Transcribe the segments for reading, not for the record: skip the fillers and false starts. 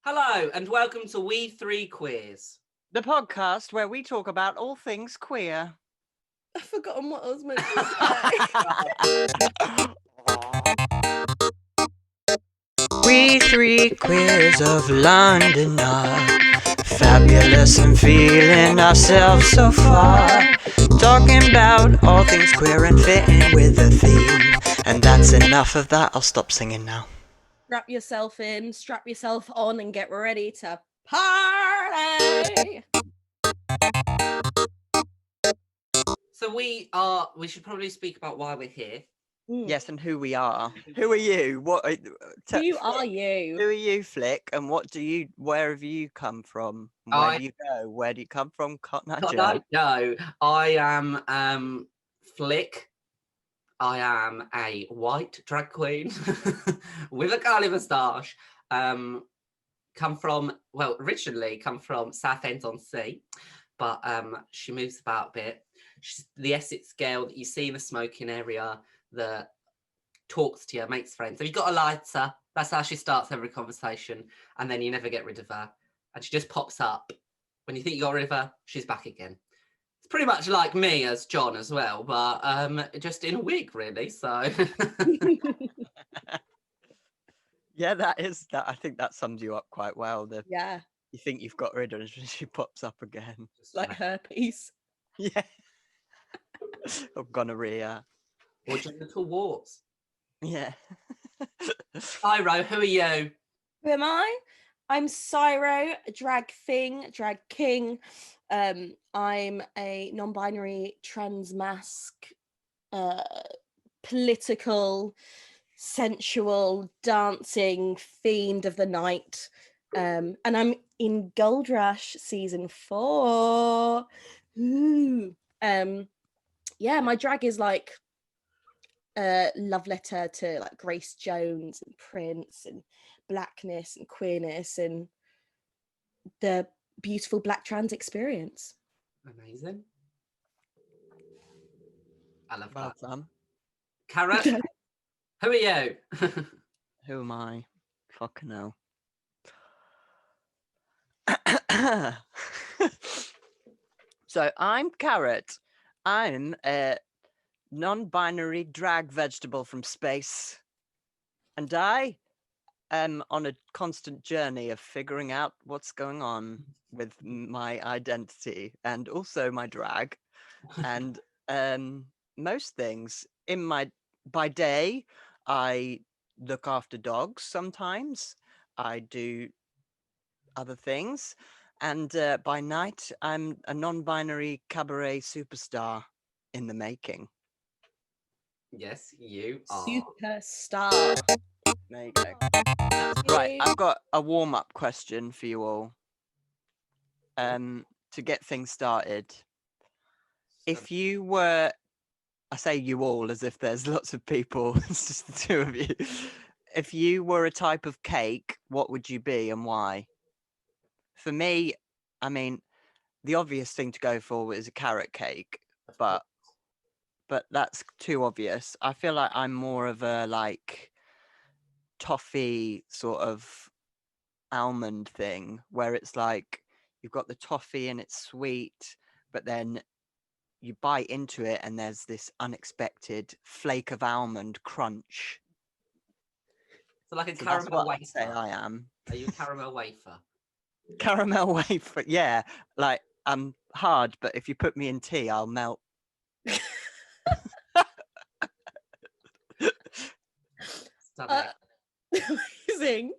Hello and welcome to We Three Queers. The podcast where we talk about all things queer. I've forgotten what I was meant to say. We three queers of London are fabulous and feeling ourselves so far. Talking about all things queer and fitting with the theme. And that's enough of that. I'll stop singing now. Wrap yourself in, strap yourself on, and get ready to party. So we should probably speak about why we're here. Yes, and who we are. Who are you? Who are you? Who are you, Flick? And where have you come from? Where do you go? Where do you come from, Cotton Eye Joe? No, I am Flick. I am a white drag queen with a curly moustache. Originally come from Southend-on-Sea, but she moves about a bit. She's the Essex girl that you see in the smoking area that talks to you, makes friends. Have you got a lighter? That's how she starts every conversation, and then you never get rid of her. And she just pops up. When you think you got rid of her, she's back again. It's pretty much like me as John as well, but just in a wig, really. So Yeah, that. I think that sums you up quite well. Yeah, You think you've got rid of her, and she pops up again. like herpes. Yeah. Or gonorrhea. or genital warts. Yeah. Iro, who are you? Who am I? I'm Cyro, drag king. I'm a non-binary trans mask, political, sensual, dancing fiend of the night. And I'm in Gold Rush season 4. Ooh. Yeah, my drag is like a love letter to like Grace Jones and Prince and blackness and queerness and the beautiful black trans experience. Amazing. I love Well that. done. Carrot, who are you? Who am I? Fucking hell. So I'm Carrot. I'm a non-binary drag vegetable from space. And I am on a constant journey of figuring out what's going on with my identity and also my drag. And most things by day, I look after dogs sometimes. I do other things. And by night, I'm a non-binary cabaret superstar in the making. Yes, you are. Superstar. There you go. Right, I've got a warm-up question for you all. To get things started. If you were, I say you all as if there's lots of people, it's just the two of you. If you were a type of cake, what would you be and why? For me, I mean, the obvious thing to go for is a carrot cake, but that's too obvious. I feel like I'm more of a like toffee sort of almond thing where it's like you've got the toffee and it's sweet, but then you bite into it and there's this unexpected flake of almond crunch. So like a So caramel that's what wafer. I'd say I am. Are you a caramel wafer? Caramel wafer, yeah. Like I'm hard, but if you put me in tea, I'll melt. Amazing.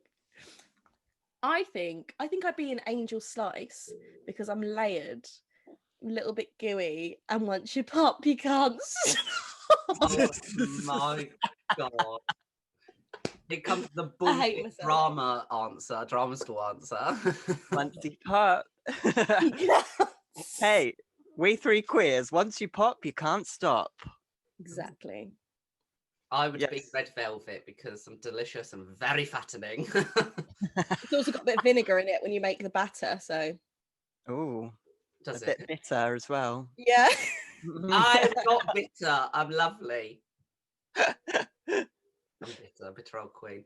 I think I'd be an angel slice because I'm layered, a little bit gooey, and once you pop, you can't stop. Oh my god. It comes the bullshit drama school answer. Once you pop. Hey, we three queers. Once you pop, you can't stop. Exactly. I would be red velvet because I'm delicious and very fattening. It's also got a bit of vinegar in it when you make the batter, so. Ooh, Does a it? bit bitter as well. Yeah. I'm not bitter. I'm lovely. I'm bitter old queen.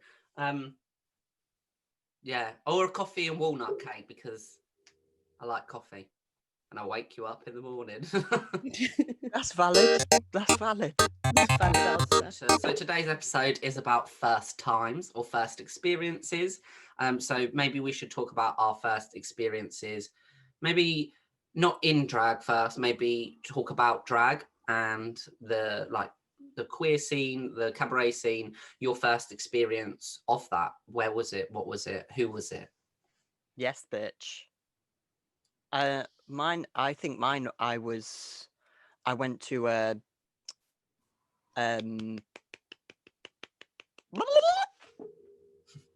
Yeah, or a coffee and walnut cake because I like coffee and I wake you up in the morning. That's valid. That's valid. Valid answer. So today's episode is about first times or first experiences. So maybe we should talk about our first experiences. Maybe not in drag first. Maybe talk about drag and the queer scene, the cabaret scene. Your first experience of that. Where was it? What was it? Who was it? Yes, bitch. Mine. I think mine. I went to a um.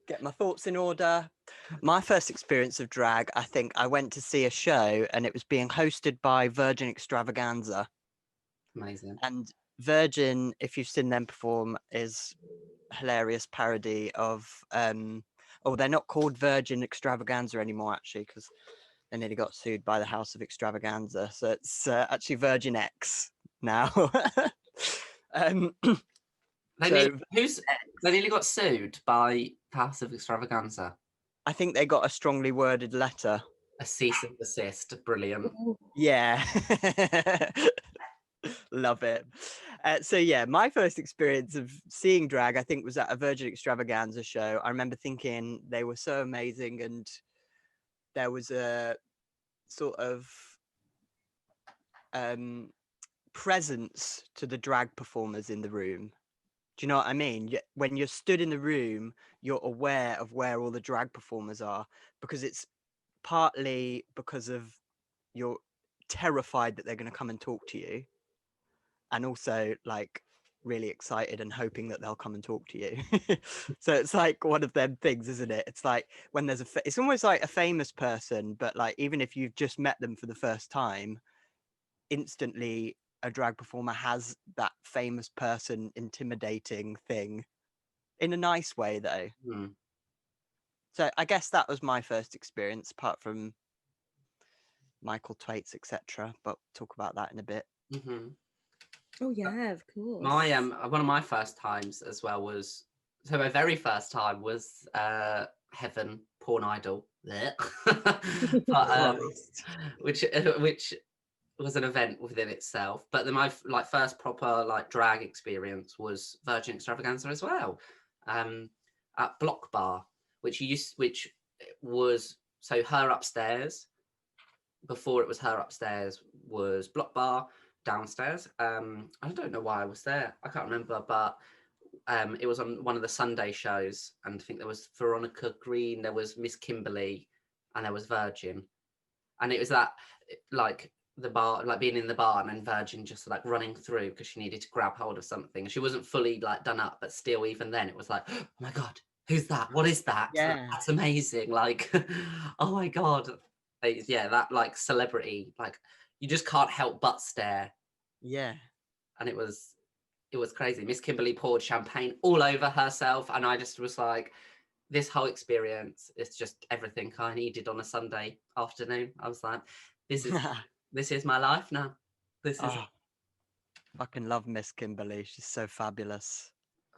Get my thoughts in order. My first experience of drag, I think I went to see a show and it was being hosted by Virgin Extravaganza. Amazing. And Virgin, if you've seen them perform, is a hilarious parody of they're not called Virgin Extravaganza anymore actually, because they nearly got sued by the House of Extravaganza. So it's actually Virgin X now. um They so nearly got sued by House of Extravaganza. I think they got a strongly worded letter. A cease and desist. Brilliant. Yeah. Love it. So yeah, my first experience of seeing drag, I think, was at a Virgin Extravaganza show. I remember thinking they were so amazing, and there was a sort of presence to the drag performers in the room. Do you know what I mean? When you're stood in the room, you're aware of where all the drag performers are, because it's partly because of you're terrified that they're going to come and talk to you, and also like really excited and hoping that they'll come and talk to you. So it's like one of them things, isn't it? It's like when there's it's almost like a famous person, but like even if you've just met them for the first time, instantly a drag performer has that famous person intimidating thing in a nice way though. So I guess that was my first experience, apart from Michael Twaits, etc. But talk about that in a bit. Mm-hmm. Oh yeah, of course. My one of my first times as well was, so my very first time was Heaven Porn Idol. But which was an event within itself. But then my first proper drag experience was Virgin Extravaganza as well, at Block Bar, which was, so her upstairs. Before it was her upstairs was Block Bar downstairs. I don't know why I was there. I can't remember, but it was on one of the Sunday shows, and I think there was Veronica Green, there was Miss Kimberly, and there was Virgin, and it was that the bar, being in the bar, and then Virgin just running through because she needed to grab hold of something. She wasn't fully done up, but still, even then, it was like, oh my god, who's that? What is that? Yeah, that's amazing. Oh my god, yeah, that celebrity, you just can't help but stare. Yeah. And it was crazy. Miss Kimberly poured champagne all over herself, and I just was like, this whole experience is just everything I needed on a Sunday afternoon. I was like, this is my life now. This is fucking love Miss Kimberly. She's so fabulous.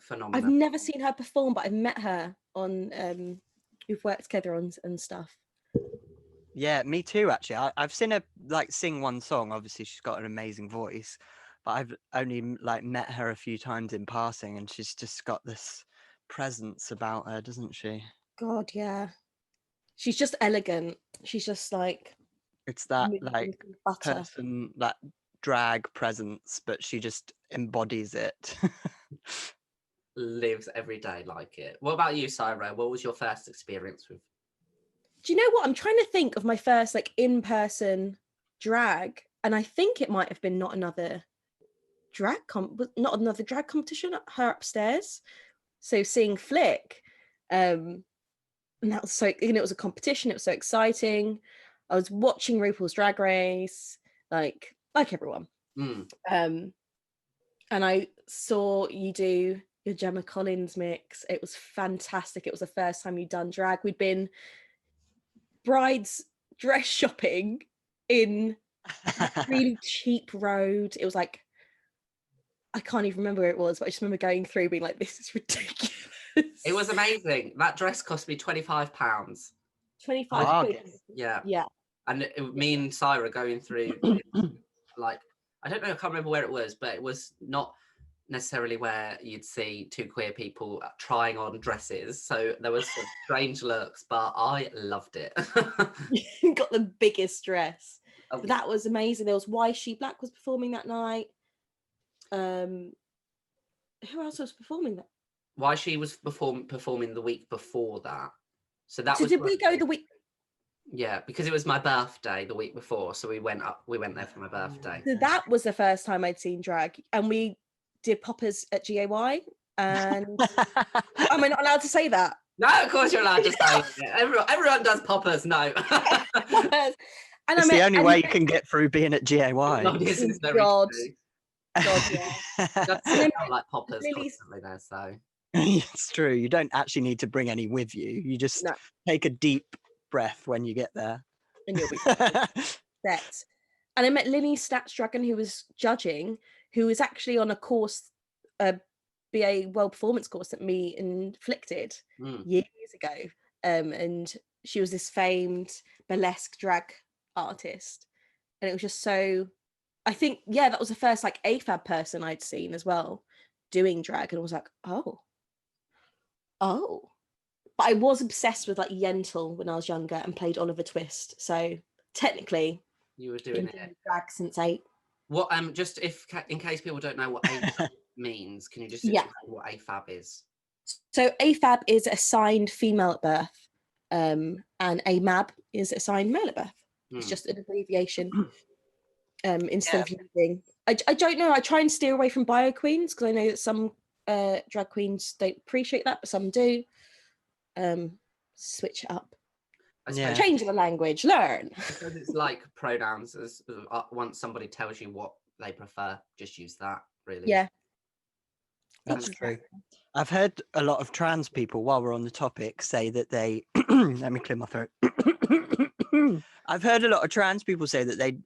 phenomenal. I've never seen her perform, but I've met her on we've worked together on and stuff. Yeah, me too, actually. I've seen her sing one song. Obviously, she's got an amazing voice, but I've only met her a few times in passing, and she's just got this presence about her, doesn't she? God, yeah. She's just elegant. She's just it's that butter. person, that drag presence, but she just embodies it. Lives every day like it. What about you, Syra? What was your first experience with? Do you know what? I'm trying to think of my first in-person drag, and I think it might have been not another drag competition at her upstairs. So seeing Flick, and that was so, it was a competition. It was so exciting. I was watching RuPaul's Drag Race, like everyone. And I saw you do your Gemma Collins mix. It was fantastic. It was the first time you'd done drag. We'd been brides dress shopping in a really cheap road. It was I can't even remember where it was, but I just remember going through being like, this is ridiculous. It was amazing. That dress cost me £25. 25 Oh, quid. Yeah. Yeah. And me and Syra going through, like, I don't know, I can't remember where it was, but it was not necessarily where you'd see two queer people trying on dresses. So there was some strange looks, but I loved it. Got the biggest dress. Oh, But that was amazing. There was Why She Black was performing that night. Who else was performing that? Why She was performing the week before that. So that was did we go the week? Yeah, because it was my birthday the week before, so we went there for my birthday. So that was the first time I'd seen drag, and we did poppers at GAY. And am I not allowed to say that? No, of course you're allowed to say it. Everyone does poppers. No. And It's the only way you can get through being at GAY. No, this is very God. true. God, yeah. That's And then like poppers Lily's- constantly there, so. It's true. You don't actually need to bring any with you. You just No. take a deep breath when you get there. And you'll be set. And I met Lily Statsdragon, who was judging, who was actually on a course, a BA World Performance course that me and Flick did years ago. And she was this famed burlesque drag artist. And it was just so, I think, yeah, that was the first like AFAB person I'd seen as well doing drag. And I was like, oh. But I was obsessed with like Yentl when I was younger and played Oliver Twist. So technically, You were doing been it. drag since 8. What just in case people don't know what AFAB means, can you just Yeah. explain what AFAB is? So AFAB is assigned female at birth, and AMAB is assigned male at birth. It's just an abbreviation. Instead of using, I don't know. I try and steer away from bio queens because I know that some drag queens don't appreciate that, but some do. Switch it up. Change the language. Learn. Because it's like pronouns. As once somebody tells you what they prefer, just use that. Really. Yeah. That's true. I've heard a lot of trans people, while we're on the topic, say that they let me clear my throat. I've heard a lot of trans people say that they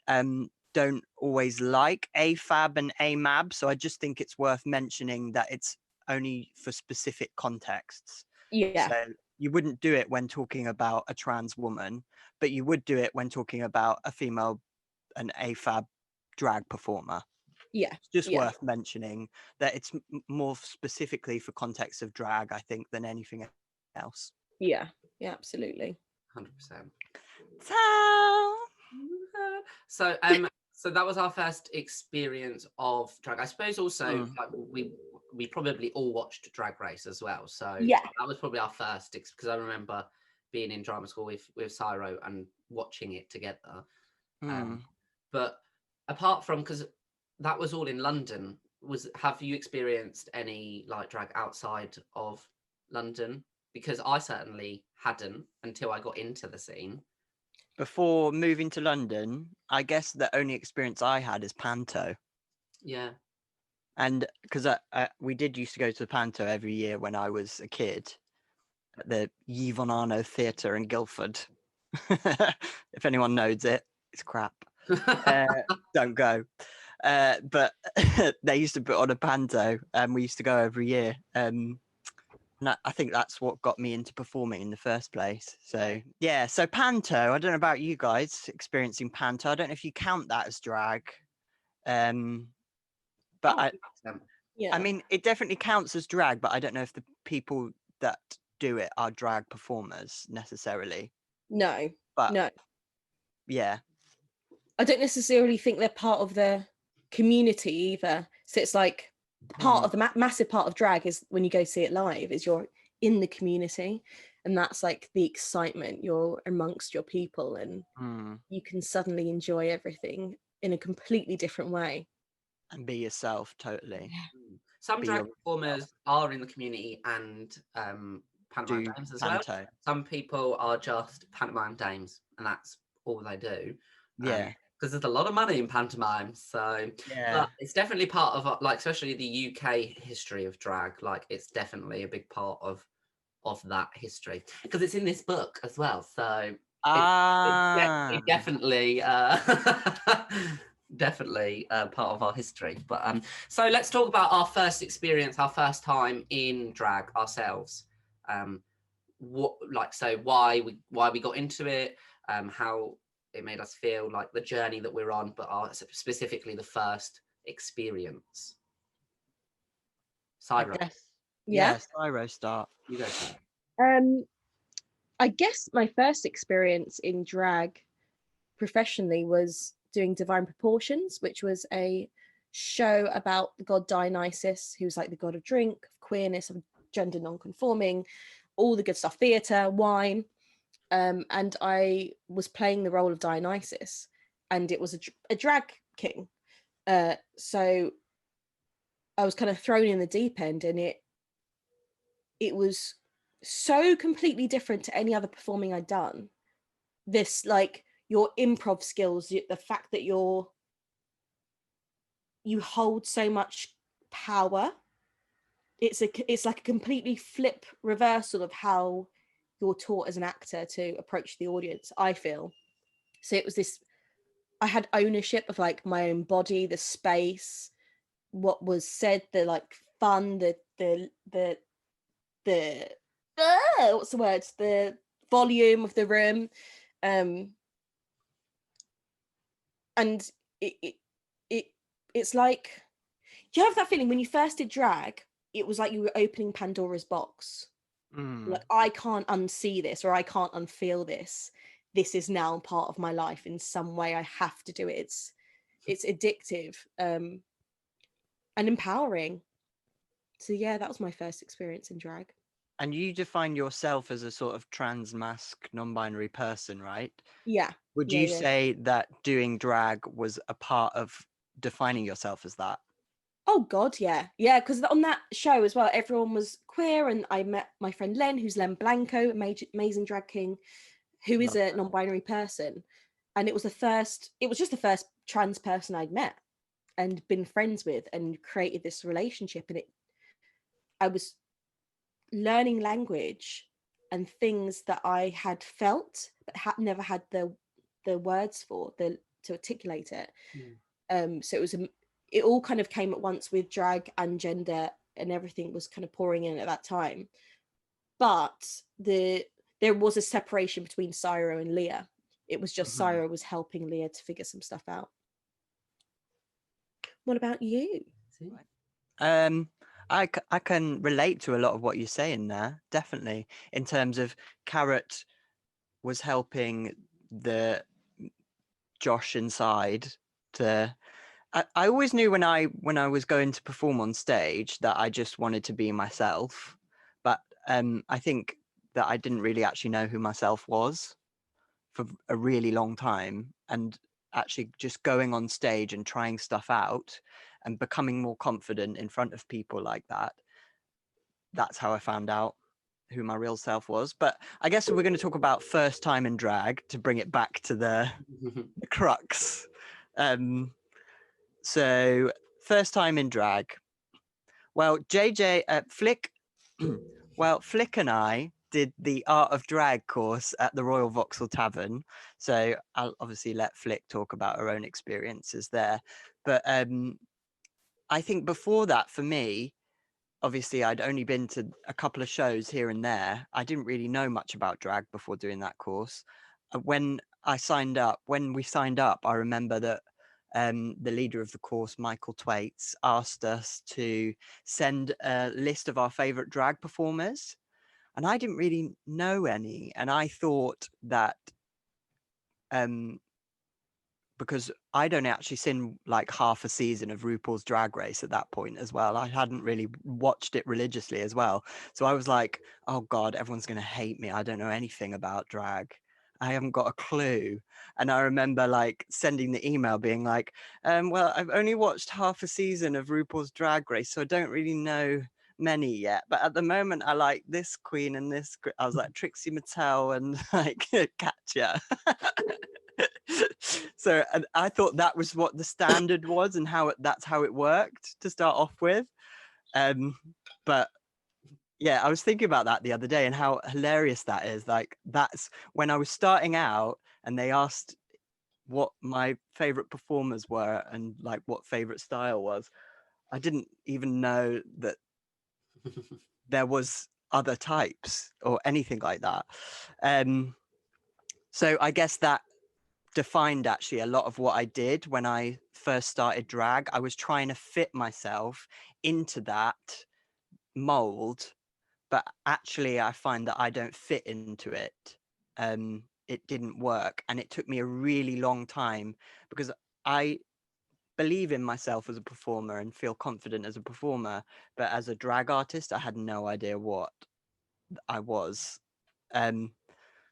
don't always like AFAB and AMAB, so I just think it's worth mentioning that it's only for specific contexts. Yeah. So you wouldn't do it when talking about a trans woman, but you would do it when talking about a female, an AFAB drag performer. Yeah. It's just worth mentioning that it's more specifically for context of drag, I think, than anything else. Yeah. Yeah, absolutely. 100%. So So that was our first experience of drag. I suppose also like, we probably all watched Drag Race as well. So yeah, that was probably our first, because I remember being in drama school with Syro and watching it together. But apart from, because that was all in London, have you experienced any like drag outside of London? Because I certainly hadn't until I got into the scene. Before moving to London, I guess the only experience I had is Panto. Yeah. And because we did used to go to the Panto every year when I was a kid at the Yvonne Arnaud Theatre in Guildford. If anyone knows it, it's crap. Don't go. But they used to put on a Panto and we used to go every year. And I think that's what got me into performing in the first place. So yeah, so Panto, I don't know about you guys experiencing Panto. I don't know if you count that as drag. But I mean, it definitely counts as drag, but I don't know if the people that do it are drag performers necessarily. No. But no. Yeah. I don't necessarily think they're part of the community either. So it's like part of the massive part of drag is when you go see it live is you're in the community, and that's like the excitement. You're amongst your people and you can suddenly enjoy everything in a completely different way. And be yourself, totally. Some drag performers are in the community and pantomime dames as well. Some people are just pantomime dames and that's all they do. Yeah. Because there's a lot of money in pantomime, so but it's definitely part of like, especially the UK history of drag. Like it's definitely a big part of that history because it's in this book as well. So it definitely definitely part of our history. But so let's talk about our first experience, our first time in drag ourselves. Why we got into it, how it made us feel, like the journey that we're on, but specifically the first experience. I Cyro, guess. Yeah. Yeah, Cyro start. you go first. I guess my first experience in drag professionally was doing Divine Proportions, which was a show about the god Dionysus, who's like the god of drink, of queerness, of gender non-conforming, all the good stuff, theatre, wine. And I was playing the role of Dionysus, and it was a drag king. So I was kind of thrown in the deep end, and it was so completely different to any other performing I'd done. This, like, your improv skills, the fact that you hold so much power. It's like a completely flip reversal of how you're taught as an actor to approach the audience, I feel. So it was this, I had ownership of like my own body, the space, what was said, the like fun, the what's the word, the volume of the room. And it's like, you have that feeling when you first did drag, it was like you were opening Pandora's box. Like, I can't unsee this, or I can't unfeel this. This is now part of my life in some way. I have to do it. It's addictive, and empowering. So yeah, that was my first experience in drag. And you define yourself as a sort of trans masc non-binary person, right? Yeah. Would Yeah, you yeah. say that doing drag was a part of defining yourself as that? Oh God, yeah. Yeah, because on that show as well, everyone was queer, and I met my friend Len, who's Len Blanco, amazing drag king, who is Love a non-binary person. And it was just the first trans person I'd met and been friends with and created this relationship. And I was learning language and things that I had felt but had never had the words for, to articulate it. So it all kind of came at once with drag and gender, and everything was kind of pouring in at that time. But there was a separation between Cyro and Leah. It was just Cyro was helping Leah to figure some stuff out. What about you? I can relate to a lot of what you're saying there, definitely, in terms of Carrot was helping the Josh inside to. I always knew when I was going to perform on stage that I just wanted to be myself, but I think that I didn't really actually know who myself was for a really long time, and actually just going on stage and trying stuff out and becoming more confident in front of people like that, that's how I found out who my real self was. But I guess we're going to talk about first time in drag to bring it back to the crux. So first time in drag. Well, Flick Flick and I did the Art of Drag course at the Royal Vauxhall Tavern. So I'll obviously let Flick talk about her own experiences there. But I think before that, for me, obviously I'd only been to a couple of shows here and there. I didn't really know much about drag before doing that course. When we signed up, I remember that the leader of the course, Michael Twaits, asked us to send a list of our favorite drag performers. And I didn't really know any. And I thought that because I'd only actually seen like half a season of RuPaul's Drag Race at that point as well. I hadn't really watched it religiously as well. So I was like, oh God, everyone's going to hate me. I don't know anything about drag. I haven't got a clue. And I remember like sending the email being like, well, I've only watched half a season of RuPaul's Drag Race, so I don't really know many yet. But at the moment, I like this queen and this. I was like Trixie Mattel and like Katya. So and I thought that was what the standard was and that's how it worked to start off with. But yeah, I was thinking about that the other day and how hilarious that is. Like that's when I was starting out and they asked what my favorite performers were and like what favorite style was, I didn't even know that there was other types or anything like that. So I guess that defined actually a lot of what I did when I first started drag. I was trying to fit myself into that mold, but actually I find that I don't fit into it. It didn't work, and it took me a really long time because I believe in myself as a performer and feel confident as a performer, but as a drag artist I had no idea what I was.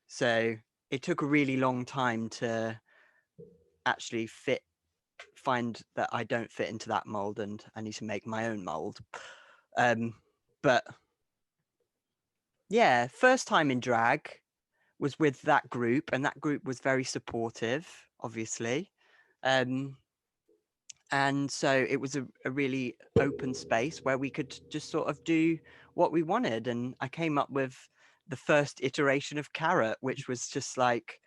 So it took a really long time to actually find that I don't fit into that mold and I need to make my own mold. But yeah, first time in drag was with that group, and that group was very supportive, obviously. And so it was a really open space where we could just sort of do what we wanted. And I came up with the first iteration of Carrot, which was just like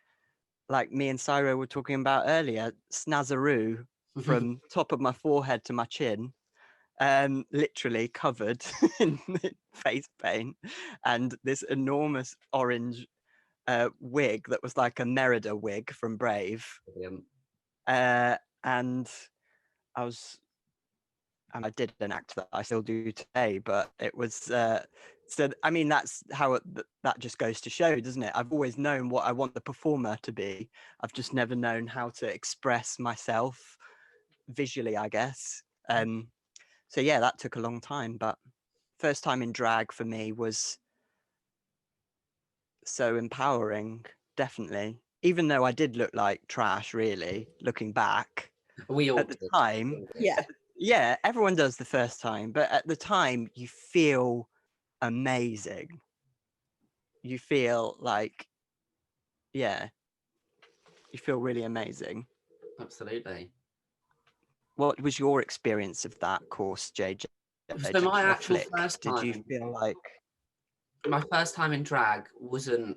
me and Cyro were talking about earlier, snazzaroo from top of my forehead to my chin, literally covered in face paint, and this enormous orange wig that was like a Merida wig from Brave. And I was, and I did an act that I still do today, but it was so I mean that's how that just goes to show, doesn't it? I've always known what I want the performer to be. I've just never known how to express myself visually, I guess. So yeah, that took a long time, but first time in drag for me was so empowering, definitely. Even though I did look like trash, really, looking back. We all At the did. time, Yeah. yeah, everyone does the first time, but at the time you feel amazing. You feel like, yeah, you feel really amazing. Absolutely. What was your experience of that course, JJ? So Did my you actual flick? first Did you time, feel like my first time in drag wasn't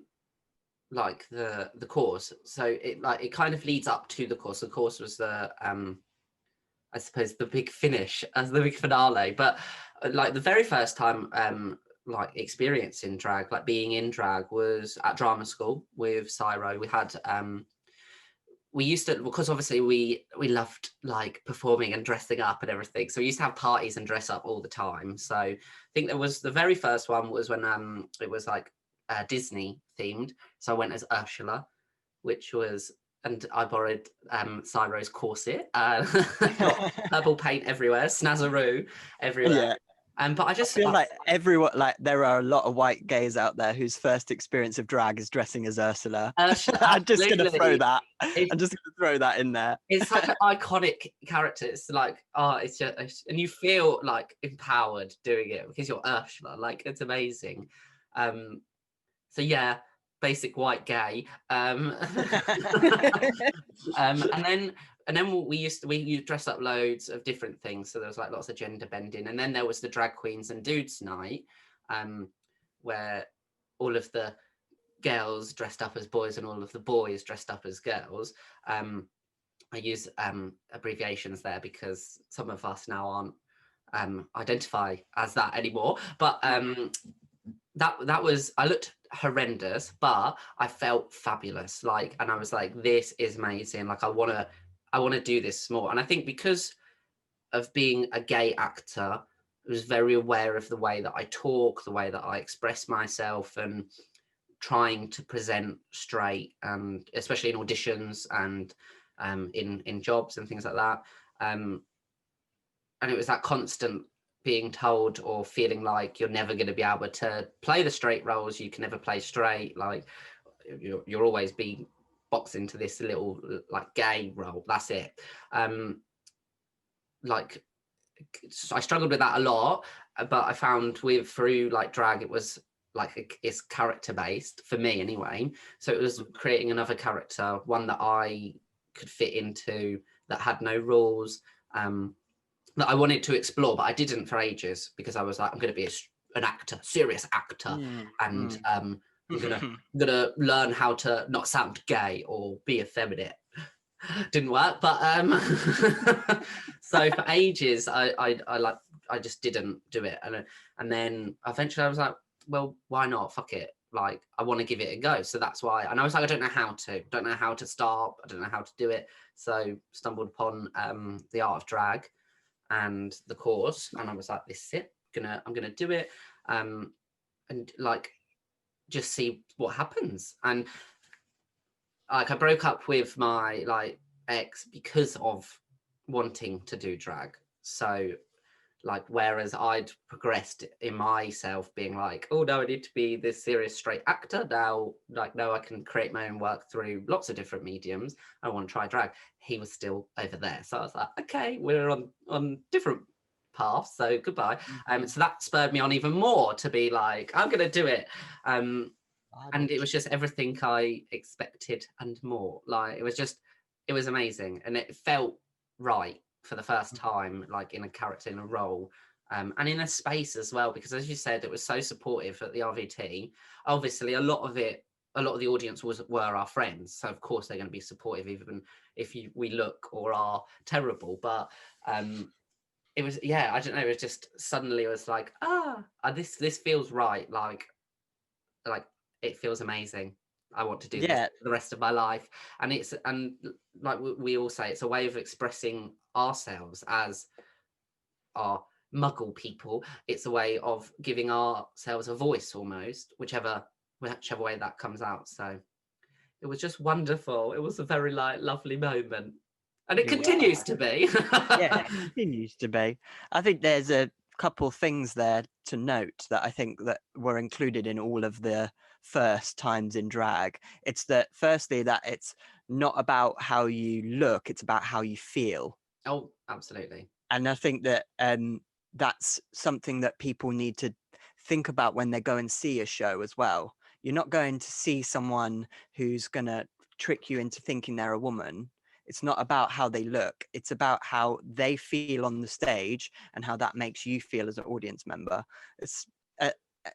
like the course. So it kind of leads up to the course. The course was the I suppose the big finish as the big finale. But like the very first time like experience in drag, like being in drag, was at drama school with Cyro. We had we used to, because obviously we loved like performing and dressing up and everything, so we used to have parties and dress up all the time. So I think there was the very first one was when it was like Disney themed, so I went as Ursula, which was, and I borrowed Cyro's corset, got purple paint everywhere, snazzaroo everywhere. yeah? But I I just feel like everyone, like there are a lot of white gays out there whose first experience of drag is dressing as Ursula. Ursula, I'm just gonna throw absolutely. that. I'm just gonna throw that in there. It's such an iconic character. It's like, oh, it's just, and you feel like empowered doing it because you're Ursula. Like, it's amazing. So yeah, basic white gay. And then we dress up loads of different things. So there was like lots of gender bending, and then there was the drag queens and dudes night, where all of the girls dressed up as boys and all of the boys dressed up as girls. I use abbreviations there because some of us now aren't identify as that anymore. But that was, I looked horrendous, but I felt fabulous. Like, and I was like, this is amazing. Like, I wanna do this more. And I think because of being a gay actor, I was very aware of the way that I talk, the way that I express myself, and trying to present straight, and especially in auditions and in jobs and things like that. And it was that constant being told or feeling like you're never going to be able to play the straight roles. You can never play straight. Like you're always being boxed into this little like gay role. That's it. Like I struggled with that a lot, but I found through like drag, it was like it's character based for me anyway. So it was creating another character, one that I could fit into, that had no rules, that I wanted to explore, but I didn't for ages because I was like, I'm going to be an actor, serious actor, and I'm gonna learn how to not sound gay or be effeminate. didn't work. But so for ages, I just didn't do it, and then eventually I was like, well, why not? Fuck it. Like, I want to give it a go. So that's why. And I was like, I don't know how to start. I don't know how to do it. So stumbled upon the art of drag and the course, and I was like, this is it. I'm gonna do it, and like just see what happens. And like, I broke up with my like ex because of wanting to do drag. So like, whereas I'd progressed in myself being like, oh no, I need to be this serious straight actor now, like, no, I can create my own work through lots of different mediums, I want to try drag. He was still over there, so I was like, okay, we're on different paths, so goodbye. So that spurred me on even more to be like, I'm gonna do it. And it was just everything I expected and more. Like, it was amazing, and it felt right for the first time, like in a character, in a role, and in a space as well, because as you said, it was so supportive at the RVT. Obviously a lot of the audience were our friends, so of course they're going to be supportive even if we look or are terrible. But it was, yeah, I don't know, it was just suddenly it was like, this feels right, like it feels amazing. I want to do this for the rest of my life. And like we all say, it's a way of expressing ourselves as our muggle people. It's a way of giving ourselves a voice, almost, whichever way that comes out. So it was just wonderful. It was a very lovely moment, and it continues to be. Yeah, it continues to be. I think there's a couple things there to note that I think that were included in all of the first times in drag. It's that, firstly, that it's not about how you look, it's about how you feel. Oh, absolutely. And I think that that's something that people need to think about when they go and see a show as well. You're not going to see someone who's going to trick you into thinking they're a woman. It's not about how they look. It's about how they feel on the stage and how that makes you feel as an audience member. It's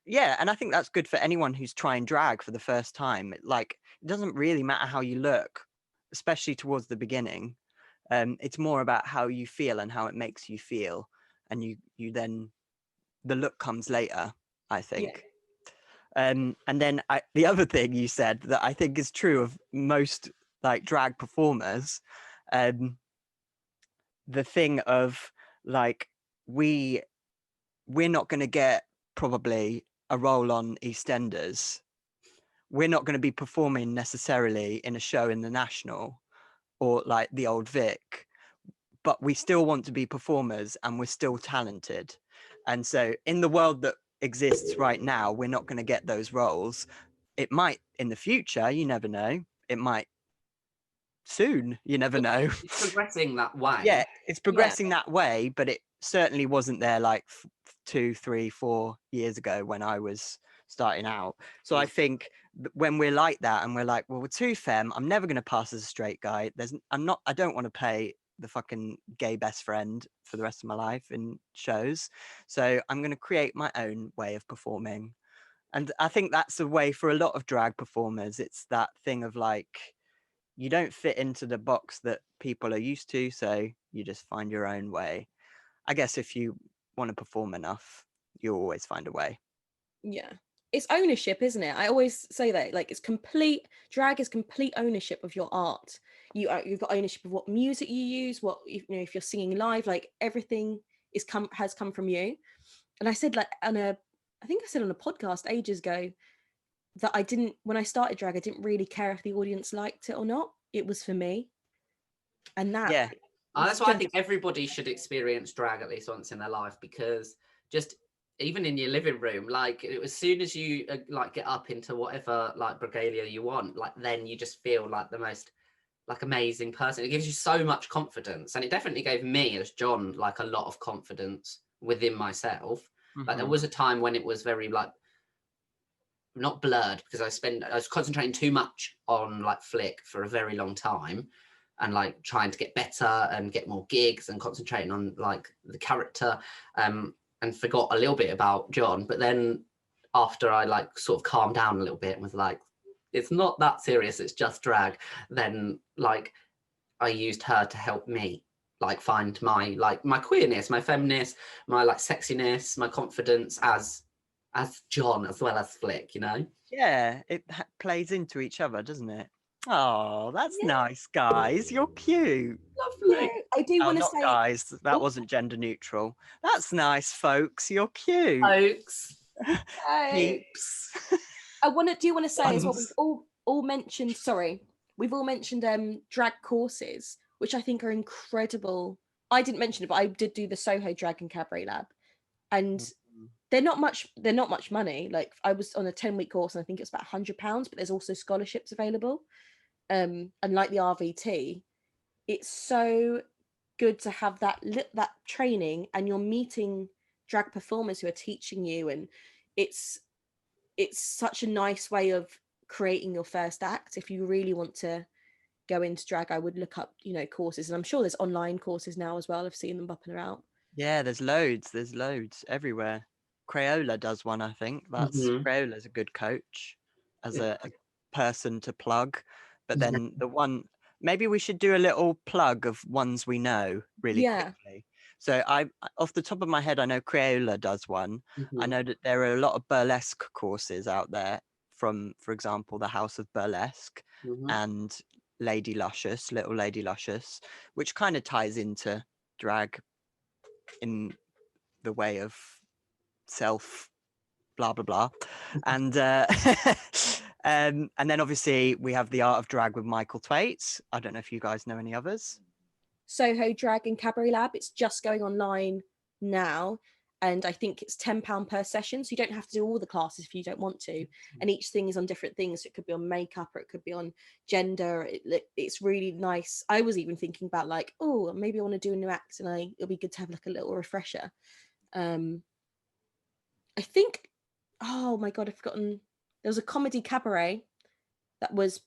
yeah, and I think that's good for anyone who's trying drag for the first time. Like, it doesn't really matter how you look, especially towards the beginning. It's more about how you feel and how it makes you feel, and you then, the look comes later, I think. And then the other thing you said that I think is true of most like drag performers, the thing of like, we're not going to get probably a role on EastEnders. We're not going to be performing necessarily in a show in the National or like the Old Vic, but we still want to be performers and we're still talented. And so in the world that exists right now, we're not going to get those roles. It might in the future, you never know. It might soon, you never know. It's progressing that way. Yeah, it's progressing that way, but it certainly wasn't there like 2, 3, 4 years ago when I was starting out. So I think when we're like that and we're like, well, we're too femme, I'm never going to pass as a straight guy. I don't want to play the fucking gay best friend for the rest of my life in shows. So I'm going to create my own way of performing. And I think that's the way for a lot of drag performers. It's that thing of like, you don't fit into the box that people are used to, so you just find your own way. I guess if you want to perform enough, you'll always find a way. Yeah. It's ownership, isn't it? I always say that, like, drag is complete ownership of your art. You've got ownership of what music you use, if you're singing live, like everything has come from you. And I said, like, I think I said on a podcast ages ago that when I started drag, I didn't really care if the audience liked it or not. It was for me. And that that's why I think everybody should experience drag at least once in their life, because just even in your living room, like, as soon as you like get up into whatever like regalia you want, like, then you just feel like the most like amazing person. It gives you so much confidence, and it definitely gave me as John like a lot of confidence within myself. Like, there was a time when it was very like not blurred, because I was concentrating too much on like Flick for a very long time, and like trying to get better and get more gigs and concentrating on like the character, and forgot a little bit about John. But then after I like sort of calmed down a little bit and was like, it's not that serious, it's just drag, then like I used her to help me like find my queerness, my feminist, my like sexiness, my confidence as John as well as Flick, you know. Yeah, it plays into each other, doesn't it? Oh, that's Yeah. nice, guys. You're cute. Lovely. I do Oh, want to not say, guys. That Oh. wasn't gender neutral. That's nice, folks. You're cute. Folks. Peeps. do want to say as well, Ones. we've all mentioned, we've all mentioned drag courses, which I think are incredible. I didn't mention it, but I did do the Soho Drag and Cabaret Lab, and they're not much money. Like, I was on a 10-week course, and I think it's about £100, but there's also scholarships available. And like the RVT, it's so good to have that training, and you're meeting drag performers who are teaching you, and it's such a nice way of creating your first act. If you really want to go into drag, I would look up, courses, and I'm sure there's online courses now as well. I've seen them up and around. Yeah, there's loads everywhere. Crayola does one, I think. Crayola's a good coach as a person to plug. But then the one, maybe we should do a little plug of ones we know really quickly. So off the top of my head, I know Crayola does one. I know that there are a lot of burlesque courses out there from, for example, the House of Burlesque and Little Lady Luscious, which kind of ties into drag in the way of self blah blah blah. And and then obviously we have the Art of Drag with Michael Thwaites. I don't know if you guys know any others. Soho Drag and Cabaret Lab, it's just going online now, and I think it's £10 per session, so you don't have to do all the classes if you don't want to, and each thing is on different things. So it could be on makeup, or it could be on gender. It's really nice. I was even thinking about like, oh, maybe I want to do a new act, and it'll be good to have like a little refresher. I think, oh my god, I've forgotten, there was a comedy cabaret that was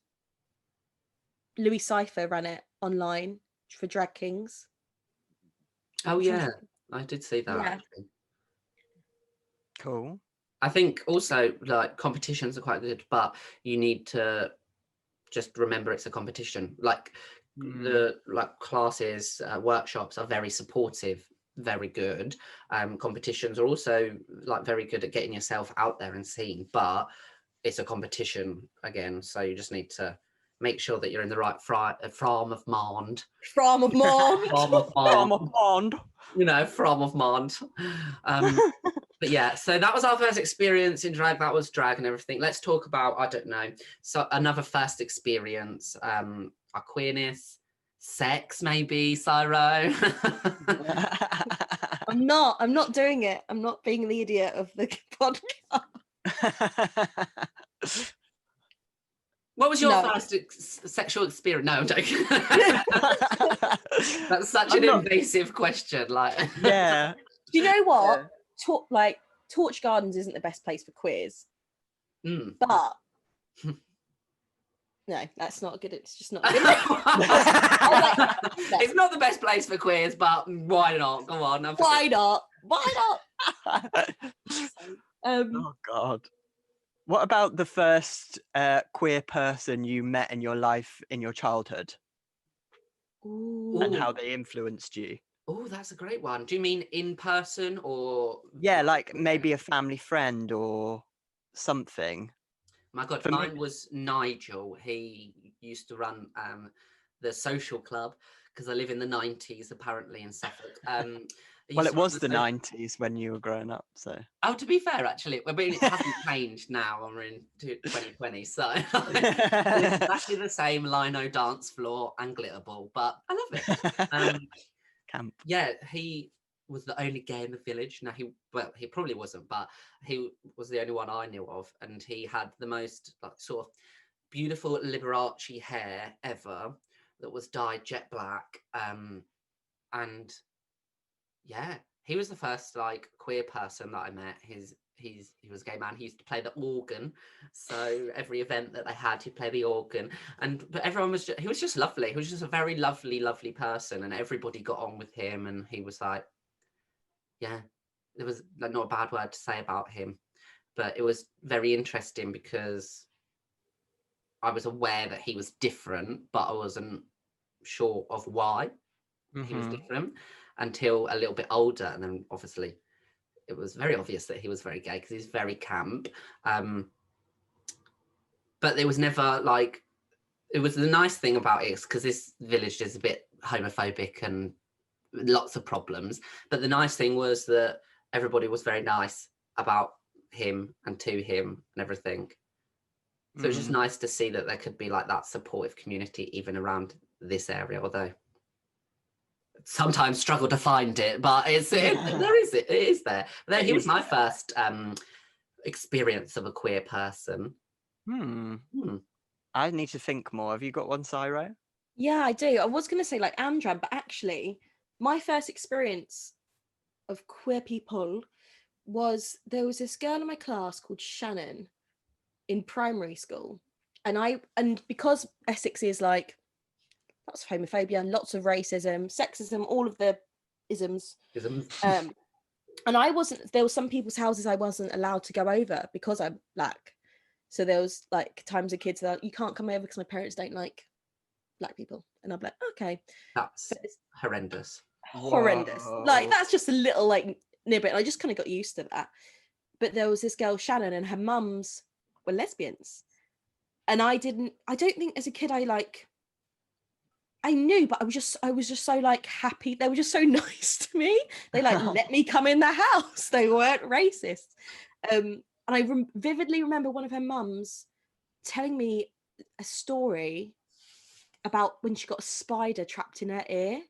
Louis Cypher ran it online for drag kings. Oh yeah, I did see that. Actually. Cool. I think also like competitions are quite good, but you need to just remember it's a competition. Like the classes, workshops are very supportive, very good. Competitions are also like very good at getting yourself out there and seen, but it's a competition again, so you just need to make sure that you're in the right frame of mind. From of Mond. You know, from of mind. But yeah, so that was our first experience in drag. That was drag and everything. Let's talk about, I don't know, so another first experience, our queerness, sex maybe, Cyro. I'm not doing it. I'm not being the idiot of the podcast. What was your first sexual experience? No, I'm joking. That's such an invasive question. Like, yeah. Do you know what? Torch Gardens isn't the best place for queers, but no, that's not good. It's just not good. It's not the best place for queers, but why not? Go on. Why not? Oh God. What about the first queer person you met in your life in your childhood? Ooh. And how they influenced you? Oh, that's a great one. Do you mean in person or? Yeah, like maybe a family friend or something. My God, mine was Nigel. He used to run the social club because I live in the 90s, apparently, in Suffolk. Well, it was the 90s when you were growing up, so. Oh, to be fair, actually, I mean, it hasn't changed now. We're in 2020, so it's exactly the same lino dance floor and glitter ball, but I love it. Camp. Yeah, he was the only gay in the village. Now, he probably wasn't, but he was the only one I knew of, and he had the most like sort of beautiful Liberace hair ever that was dyed jet black, and yeah, he was the first like queer person that I met. He was a gay man. He used to play the organ, so every event that they had, he'd play the organ. But everyone he was just lovely. He was just a very lovely person, and everybody got on with him. And he was like, yeah, there was like not a bad word to say about him, but it was very interesting because I was aware that he was different, but I wasn't sure of why he was Mhm. different until a little bit older, and then obviously it was very obvious that he was very gay because he's very camp. But there was never like, it was the nice thing about it because this village is a bit homophobic and lots of problems. But the nice thing was that everybody was very nice about him and to him and everything. So it's just nice to see that there could be like that supportive community even around this area, although sometimes struggle to find it, but it is there. Then he was my first experience of a queer person. I need to think more. Have you got one, Cyro? Yeah, I do. I was going to say like Amdram, but actually, my first experience of queer people was there was this girl in my class called Shannon in primary school, and because Essex is like lots of homophobia and lots of racism, sexism, all of the isms. And there was some people's houses I wasn't allowed to go over because I'm black. So there was like times of kids that you can't come over because my parents don't like black people, and I'm like, okay, That's horrendous. Horrendous. Whoa. Like that's just a little like nibbit, and I just kind of got used to that. But there was this girl Shannon, and her mums were lesbians, and I don't think as a kid I knew, but I was just so like happy. They were just so nice to me. They like let me come in their house. They weren't racist. And I vividly remember one of her mums telling me a story about when she got a spider trapped in her ear,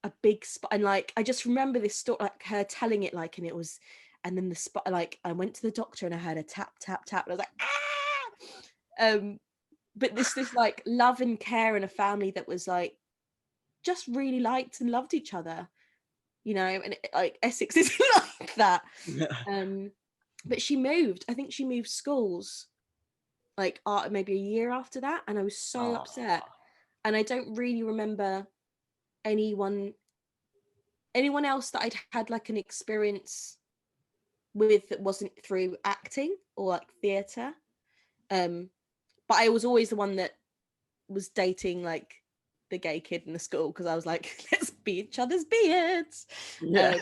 a big spider. And like I just remember this story, like her telling it, like, and it was, and then the spider, like I went to the doctor and I heard a tap tap tap, and I was like, ah. But this like love and care in a family that was like just really liked and loved each other, you know, and like Essex isn't like that. But she moved. I think she moved schools like maybe a year after that, and I was so upset. And I don't really remember anyone else that I'd had like an experience with that wasn't through acting or like theatre. But I was always the one that was dating like the gay kid in the school because I was like, let's be each other's beards. Yeah.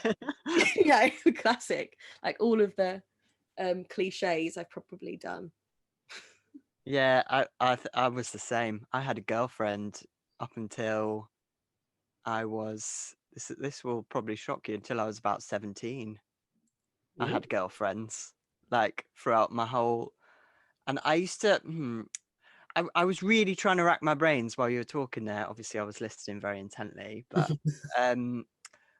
Yeah, classic. Like all of the cliches I've probably done. Yeah, I was the same. I had a girlfriend up until I was this will probably shock you, until I was about 17. I had girlfriends like throughout my whole, and I used to I was really trying to rack my brains while you were talking there. Obviously I was listening very intently, but I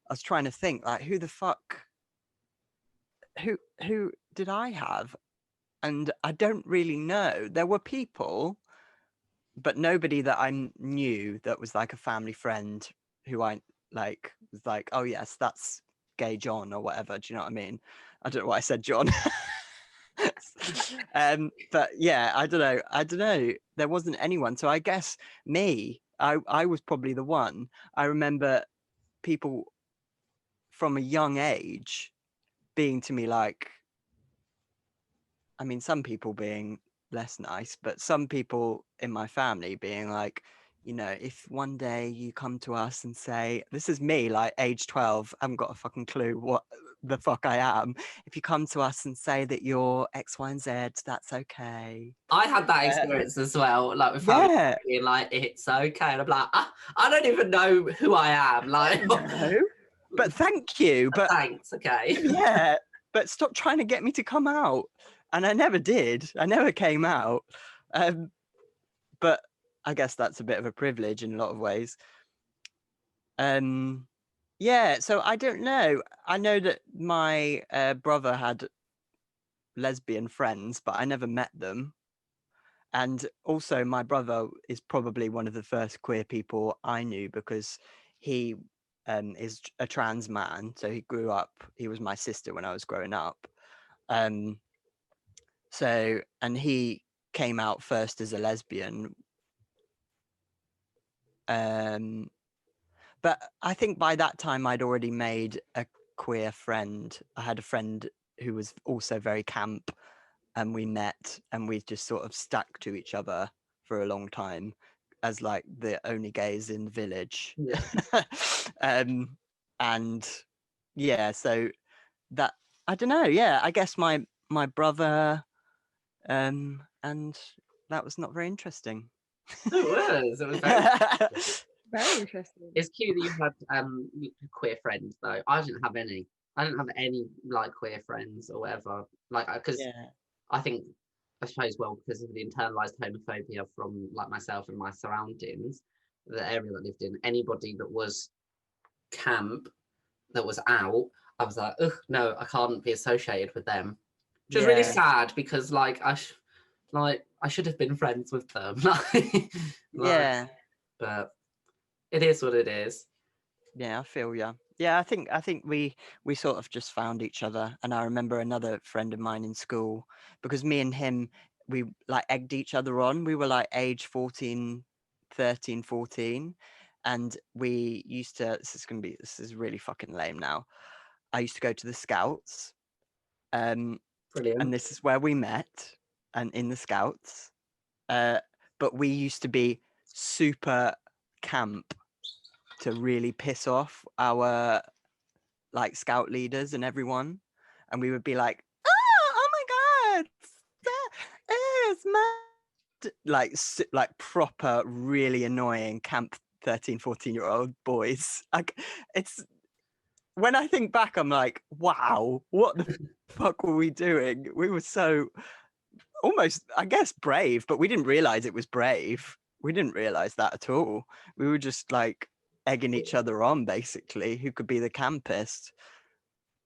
was trying to think like who the fuck who did I have? And I don't really know. There were people, but nobody that I knew that was like a family friend who I like was like, oh yes, that's gay John or whatever. Do you know what I mean? I don't know why I said John. But yeah, I don't know. There wasn't anyone. So I guess I was probably the one. I remember people from a young age being to me like, I mean, some people being less nice, but some people in my family being like, you know, if one day you come to us and say, this is me, like age 12, I haven't got a fucking clue what the fuck I am. If you come to us and say that you're X, Y, and Z, that's okay. I had that experience as well, like with family being like, it's okay. And I'm like, I don't even know who I am. Like, no, but thank you. But thanks, okay. Yeah, but stop trying to get me to come out. And I never did. I never came out. But I guess that's a bit of a privilege in a lot of ways. Yeah, so I don't know. I know that my brother had lesbian friends, but I never met them. And also my brother is probably one of the first queer people I knew because he is a trans man. So he was my sister when I was growing up. So, and he came out first as a lesbian. But I think by that time I'd already made a queer friend. I had a friend who was also very camp, and we met and we just sort of stuck to each other for a long time. as like the only gays in the village. Yeah. And yeah, so that, I don't know, yeah, I guess my brother, and that was not very interesting. It was very Very interesting. It's cute that you had queer friends though. I didn't have any. I didn't have any like queer friends or whatever. Like because Yeah. I think I suppose because of the internalized homophobia from like myself and my surroundings, the area that I lived in, anybody that was camp that was out, I was like, ugh, no, I can't be associated with them. Which was really Yeah. sad because like I should have been friends with them. like, Yeah. but it is what it is. Yeah, I feel ya. Yeah, I think we sort of just found each other. And I remember another friend of mine in school, because me and him, we like egged each other on. We were like age 14, 13, 14. And we used to, this is really fucking lame now. I used to go to the Scouts. And Brilliant. this is where we met, and in the Scouts. But we used to be super camp to really piss off our like scout leaders and everyone, and we would be like, oh my god, that is mad, like proper really annoying camp 13, 14-year-old boys. Like, it's, when I think back, I'm like, wow, what the fuck were we doing? We were so almost, I guess, brave, but we didn't realize it was brave. We didn't realize that at all. We were just like egging each other on, basically, who could be the campist.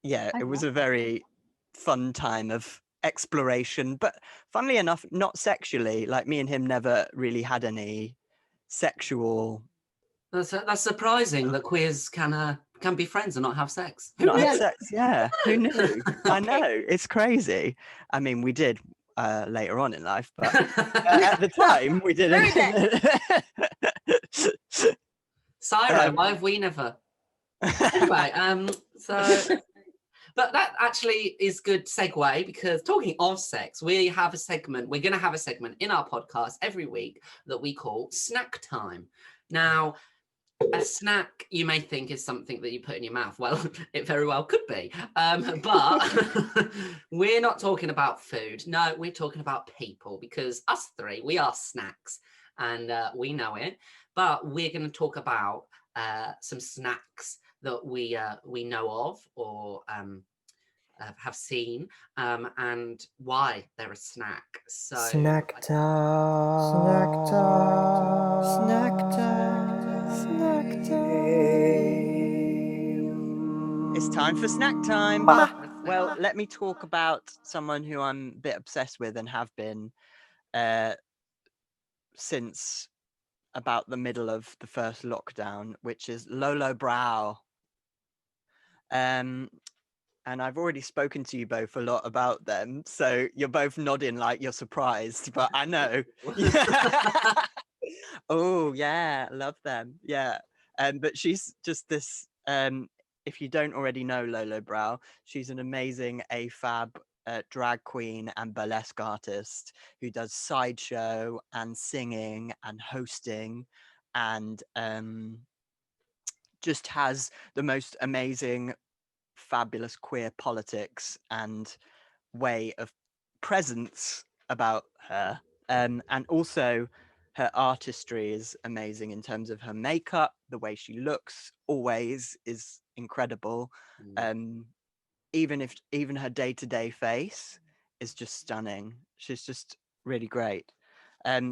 Yeah, I it was love a very fun time of exploration, but funnily enough, not sexually. Like, me and him never really had any sexual. That's surprising that queers can be friends and not have sex. Who Not knew? have sex, yeah. Who knew? I know, it's crazy. I mean, we did later on in life, but at the time we didn't. Syro, why have we never? Anyway, but that actually is good segue, because talking of sex, we're going to have a segment in our podcast every week that we call Snack Time. Now, a snack you may think is something that you put in your mouth. Well, it very well could be. But we're not talking about food. No, we're talking about people, because us three, we are snacks, and we know it. But we're going to talk about some snacks that we know of, or have seen, and why they're a snack. So Snack time. Snack time. Snack time. Snack time. It's time for snack time. Well, let me talk about someone who I'm a bit obsessed with and have been since about the middle of the first lockdown, which is Lolo Brow. And I've already spoken to you both a lot about them, so you're both nodding like you're surprised, but I know. Oh yeah, love them. Yeah. But she's just this, if you don't already know Lolo Brow, she's an amazing AFAB drag queen and burlesque artist who does sideshow and singing and hosting, and just has the most amazing, fabulous queer politics and way of presence about her. And also her artistry is amazing in terms of her makeup. The way she looks always is incredible. Even her day-to-day face is just stunning. She's just really great.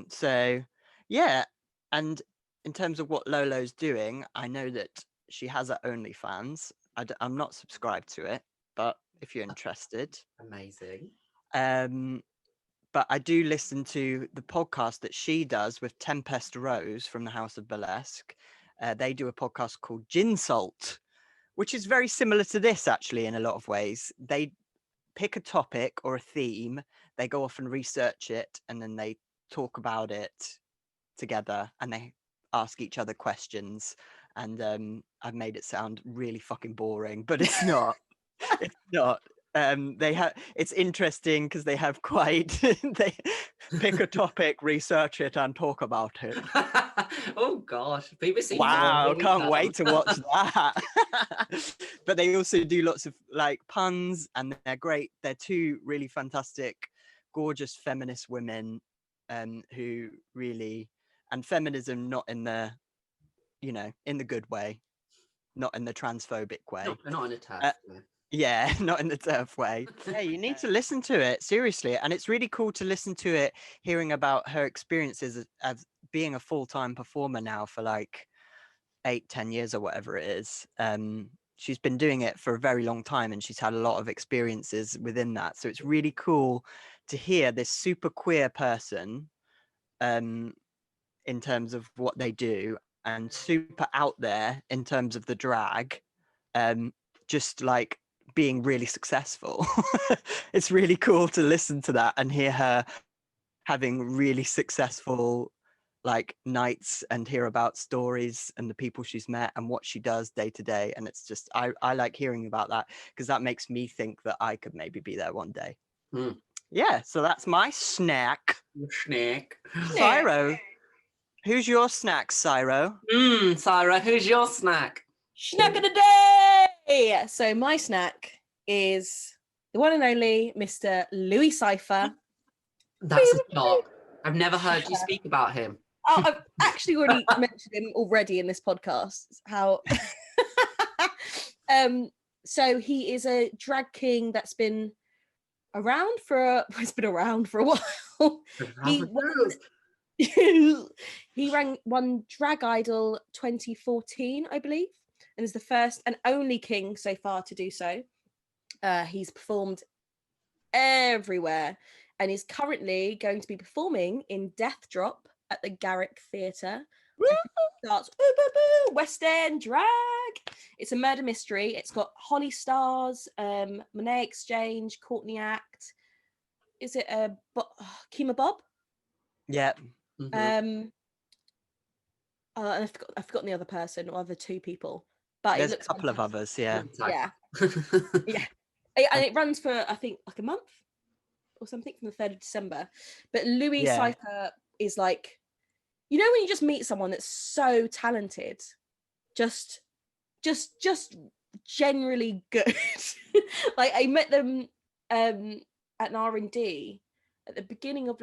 So yeah, and in terms of what Lolo's doing, I know that she has her OnlyFans. I'm not subscribed to it, but if you're interested. Amazing. But I do listen to the podcast that she does with Tempest Rose from the House of Burlesque. They do a podcast called Gin Salt, which is very similar to this, actually, in a lot of ways. They pick a topic or a theme, they go off and research it, and then they talk about it together, and they ask each other questions. And I've made it sound really fucking boring, but it's not. It's not. They have. It's interesting because they have quite. They pick a topic, research it, and talk about it. Oh gosh, BBC. Wow, really can't wait to watch that. But they also do lots of like puns, and they're great. They're two really fantastic, gorgeous feminist women, who really, and feminism not in the, in the good way, not in the transphobic way. Not in a turf. Uh, No. Yeah, not in the turf way. Yeah, you need to listen to it seriously, and it's really cool to listen to it, hearing about her experiences as being a full-time performer now for like 8-10 years or whatever it is. She's been doing it for a very long time, and she's had a lot of experiences within that. So it's really cool to hear this super queer person, in terms of what they do, and super out there in terms of the drag, just like being really successful. It's really cool to listen to that and hear her having really successful like nights, and hear about stories and the people she's met and what she does day to day. And it's just, I like hearing about that, because that makes me think that I could maybe be there one day. Mm. Yeah, so that's my snack. Snack. Cyro, who's your snack, Cyro? Sarah, who's your snack? Snack of the day. So my snack is the one and only Mr. Louis Cypher. That's a shock. I've never heard you speak about him. Oh, I've actually already mentioned him already in this podcast. How so he is a drag king that's been around for it's been around for a while. He won Drag Idol 2014, I believe, and is the first and only king so far to do so. He's performed everywhere, and is currently going to be performing in Death Drop at the Garrick Theatre. Starts West End drag. It's a murder mystery. It's got Holly Stars, Monet Exchange, Courtney Act. Is it Kima Bob? Yeah. Mhm. And I've forgotten the other person or other two people, but There's it a looks couple of fantastic. others, yeah. Yeah. And it runs for I think like a month or something, from the 3rd of December. But Louis Yeah. Cypher is like, you know, when you just meet someone that's so talented, just generally good. Like I met them at an R&D at the beginning of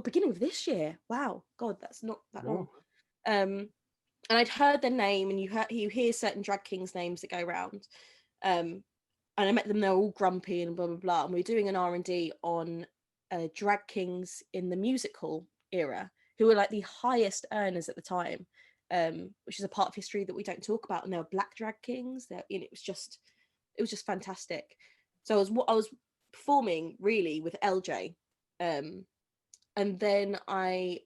beginning of this year. Wow, God, that's not that long. And I'd heard their name, and you hear certain drag kings' names that go around. And I met them, they're all grumpy and blah blah blah. And we were doing an R&D on drag kings in the music hall era, who were like the highest earners at the time, which is a part of history that we don't talk about. And they were black drag kings. It was just fantastic. So I was performing really with LJ, and then I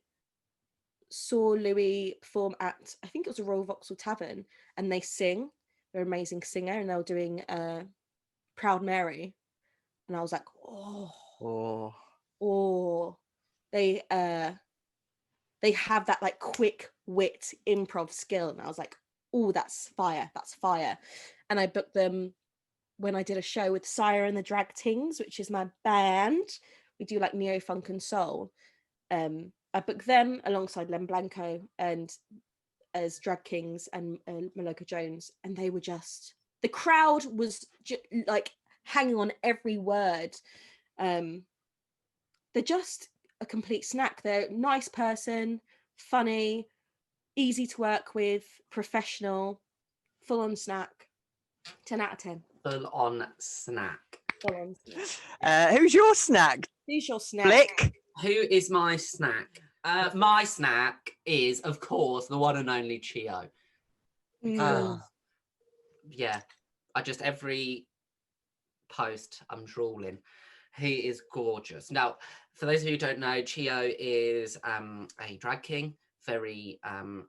saw Louis perform at, I think it was a Royal Vauxhall Tavern, and they sing. They're an amazing singer, and they were doing Proud Mary, and I was like, they have that like quick wit improv skill, and I was like, oh, that's fire, and I booked them when I did a show with Sire and the Drag Tings, which is my band. We do like neo funk and soul. I booked them alongside Len Blanco and as drag kings and Malika Jones, and they were just, the crowd was like hanging on every word. They're just a complete snack. They're a nice person, funny, easy to work with, professional, full on snack. 10 out of 10. Full on snack. Full on snack. Who's your snack? Who's your snack? Blick? Who is my snack? My snack is, of course, the one and only Chio. Because, yeah, every post I'm drooling. He is gorgeous. Now, for those of you who don't know, Chio is a drag king, very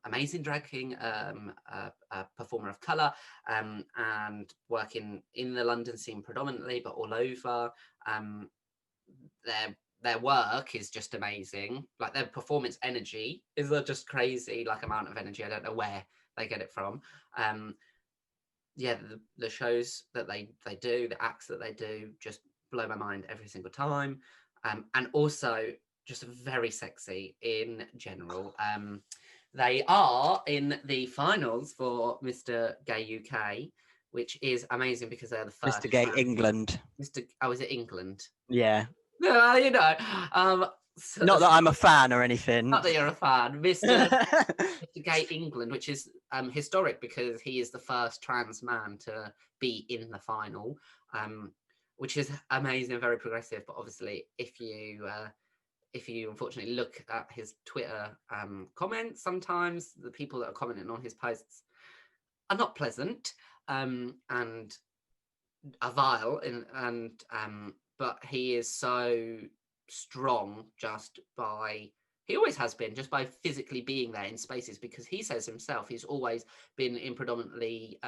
amazing drag king, a performer of colour, and working in the London scene predominantly, but all over. Their work is just amazing. Like their performance energy is just crazy, like amount of energy. I don't know where they get it from. yeah, the shows that they do, the acts that they do, just blow my mind every single time. And also just very sexy in general. They are in the finals for Mr. Gay UK, which is amazing because they're the first. Mr. Gay England. Oh, is it England? Yeah. No, you know. Not that I'm a fan or anything. Not that you're a fan, Mr. Gay England, which is historic because he is the first trans man to be in the final, which is amazing and very progressive. But obviously, if you unfortunately look at his Twitter comments, sometimes the people that are commenting on his posts are not pleasant and are vile, but he is so strong just by, he always has been, just by physically being there in spaces, because he says himself he's always been in predominantly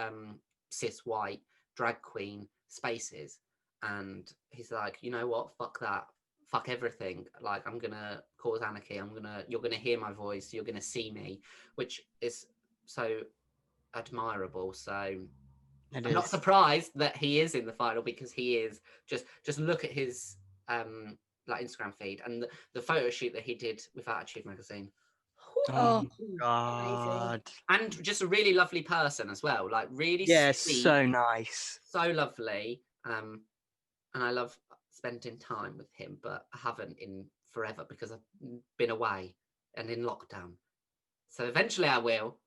cis white drag queen spaces, and he's like, you know what, fuck that, fuck everything, like I'm gonna cause anarchy, you're gonna hear my voice, you're gonna see me, which is so admirable. So I'm not surprised that he is in the final, because he is just look at his like Instagram feed and the photo shoot that he did with Attitude magazine. Oh amazing. God. And just a really lovely person as well, like really Yeah, sweet, so nice. so lovely. And I love spending time with him, but I haven't in forever because I've been away and in lockdown. So eventually I will.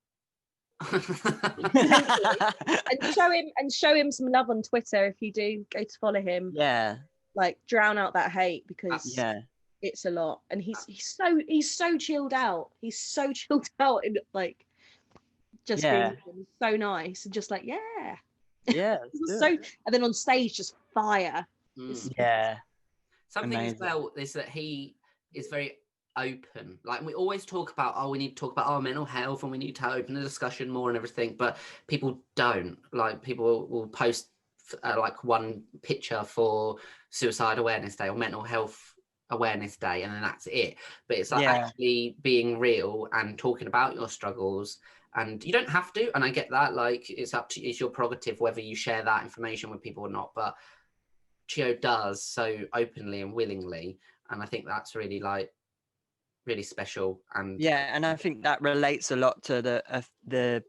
and show him some love on Twitter if you do go to follow him. Yeah. Like drown out that hate, because Yeah. it's a lot. And he's so chilled out. He's so chilled out and like just being so nice and just like Yeah. so, and then on stage just fire. Yeah. Something Amazing. as well is that he is very open. Like we always talk about, oh, we need to talk about our mental health and we need to open the discussion more and everything, but people don't. Like people will post like one picture for Suicide Awareness Day or Mental Health Awareness Day, and then that's it. But it's like actually being real and talking about your struggles. And you don't have to, and I get that, like it's up to, it's your prerogative whether you share that information with people or not, but Chio does so openly and willingly, and I think that's really like really special. And and I think that relates a lot to the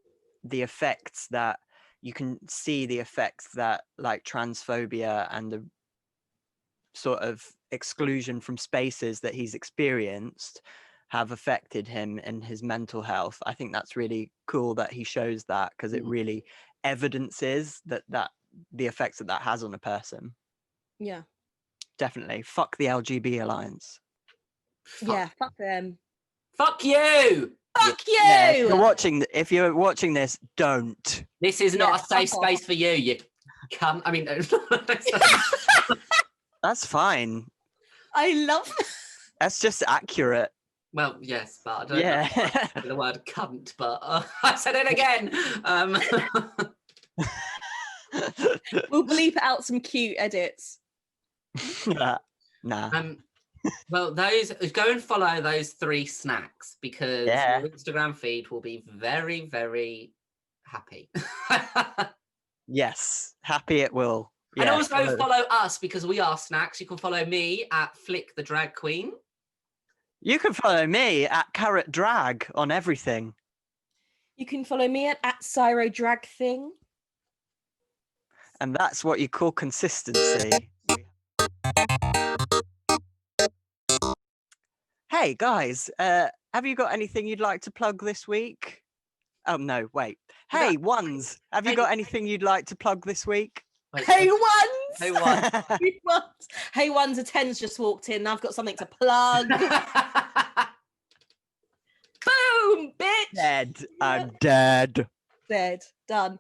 effects that you can see, the effects that like transphobia and the sort of exclusion from spaces that he's experienced have affected him and his mental health. I think that's really cool that he shows that, because it really evidences that the effects that has on a person. Yeah, definitely. Fuck the LGB Alliance. fuck them. Fuck you. Fuck you. Yeah, if you're watching this, don't. This is not a safe space for you. You cunt. I mean, that's fine. I love. That's just accurate. Well, yes, but I don't know the word cunt, but I said it again. We'll bleep out some cute edits. Nah. Well, go and follow those 3 snacks, because your Instagram feed will be very, very happy. Yes, happy it will. And also follow us, because we are snacks. You can follow me at Flick the Drag Queen. You can follow me at Carrot Drag on everything. You can follow me at Cyro Drag Thing. And that's what you call consistency. Hey guys, have you got anything you'd like to plug this week? Oh no, wait. Hey ones, have you got anything you'd like to plug this week? Hey ones! Hey ones! Hey ones! Hey ones! A 10's just walked in. I've got something to plug. Boom, bitch! Dead. I'm dead. Dead. Done.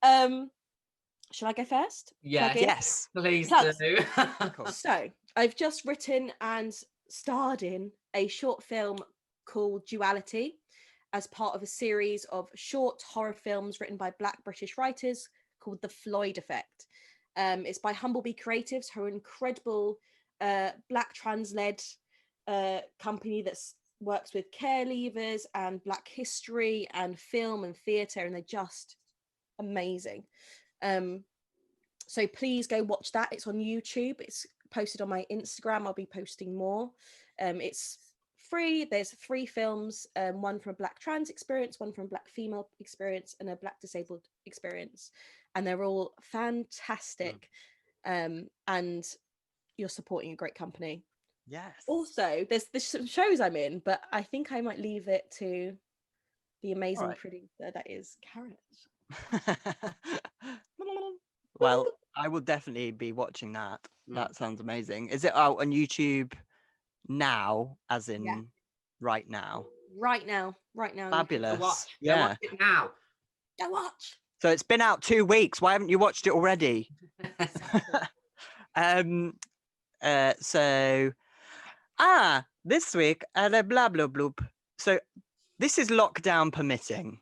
Shall I go first? Yes. Please do. So I've just written and starred in a short film called Duality, as part of a series of short horror films written by Black British writers called The Floyd Effect. It's by Humblebee Creatives, her incredible Black trans-led company that works with care leavers and Black history and film and theatre, and they just amazing. So please go watch that. It's on YouTube. It's posted on my Instagram. I'll be posting more. It's free. There's 3 films, one from a Black trans experience, one from a Black female experience, and a Black disabled experience. And they're all fantastic. And you're supporting a great company. Yes. Also, there's some shows I'm in, but I think I might leave it to the amazing right. producer that is Carrot. Well, I will definitely be watching that. Mm. That sounds amazing. Is it out on YouTube now, as in Yeah. right now? Right now. you can Fabulous. Go watch. Go Yeah. watch it now. Go watch. So it's been out 2 weeks. Why haven't you watched it already? So this week blah blah bloop. So this is lockdown permitting.